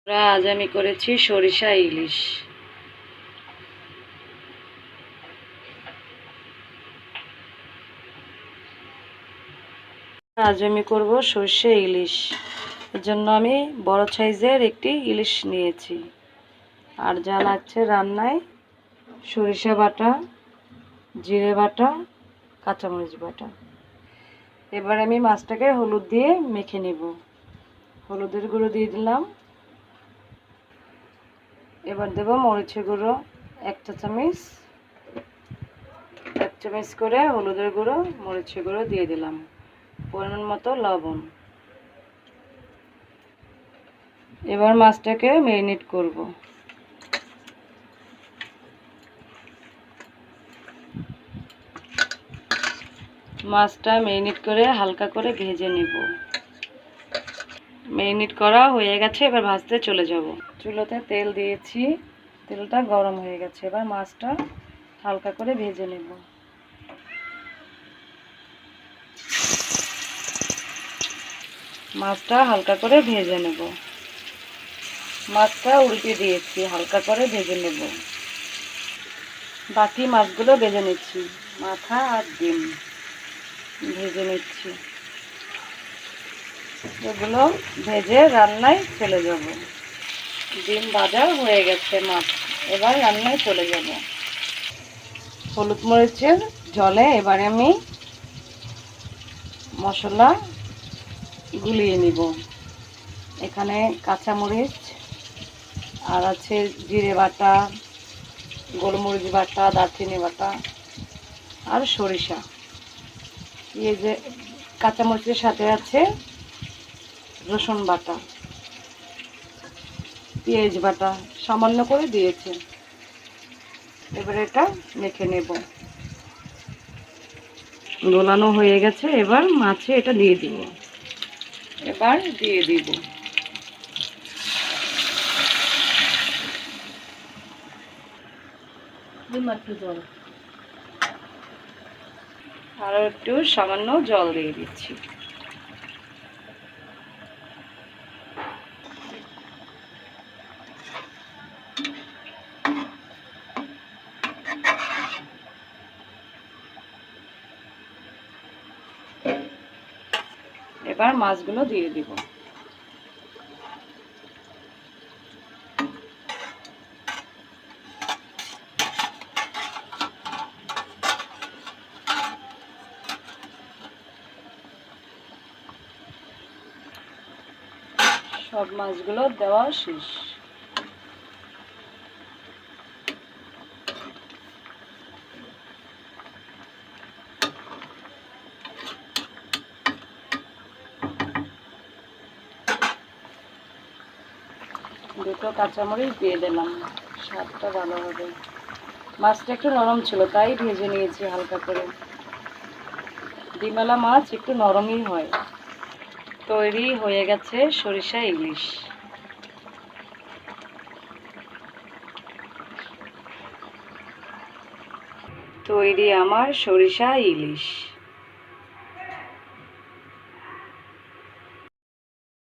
আজ আমি করেছি সরিষা ইলিশ। আজ আমি করব সর্ষে ইলিশ। এর জন্য আমি বড় সাইজের একটি ইলিশ নিয়েছি। আর যা লাগছে রান্নায় সরিষা বাটা, জিরে বাটা, কাঁচামরিচ বাটা। এবার আমি মাছটাকে হলুদ দিয়ে মেখে নেব। হলুদের গুঁড়ো দিয়ে দিলাম। এবার দেব মরিচের গুঁড়ো 1 চা চামচ, 1 চামচ করে হলুদের গুঁড়ো, মরিচের গুঁড়ো দিয়ে দিলাম। পরিমাণ মতো লবণ। এবার মাছটাকে ম্যারিনেট করব। মাছটা ম্যারিনেট করে হালকা করে ভেজে নেব। ম্যারিনেট করা হয়ে গেছে, এবার ভাজতে চলে যাব। চুলোতে তেল দিয়েছি, তেলটা গরম হয়ে গেছে। এবার মাছটা হালকা করে ভেজে নেব। মাছটা হালকা করে ভেজে নেব। মাছটা উল্টে দিয়েছি, হালকা করে ভেজে নেব। বাকি মাছগুলো ভেজে নিচ্ছি, মাথা আর ডিম ভেজে নিচ্ছি। এগুলো ভেজে রান্নায় চলে যাব। ডিম ভাজা হয়ে গেছে মাছ, এবার রান্নায় চলে যাব। হলুদ মরিচের জলে এবারে আমি মশলা গুলিয়ে নিব। এখানে কাঁচামরিচ আর আছে জিরে বাটা, গোলমরিচ বাটা, দারচিনি বাটা আর সরিষা। এই যে কাঁচামরিচের সাথে আছে রসুন বাটা, পেঁয়াজ বাটা সামান্য করে দিয়েছে। এবার এটা মেখে নেব। গোলানো হয়ে গেছে, এবার মাছে এটা দিয়ে দিব। এবার দিয়ে দিব। জল, আরও একটু সামান্য জল দিয়ে দিচ্ছি। এবার মাছগুলো দিয়ে দিব। সব মাছগুলো দেওয়া শেষ। দুটো কাঁচামরিচ দিয়ে দিলাম, স্বাদটা ভালো হবে। মাছটা একটু নরম ছিল, তাই ভেজে নিয়েছি হালকা করে। ডিমওয়ালা মাছ একটু নরমই হয়। তৈরি হয়ে গেছে সরিষা ইলিশ। তৈরি আমার সরিষা ইলিশ।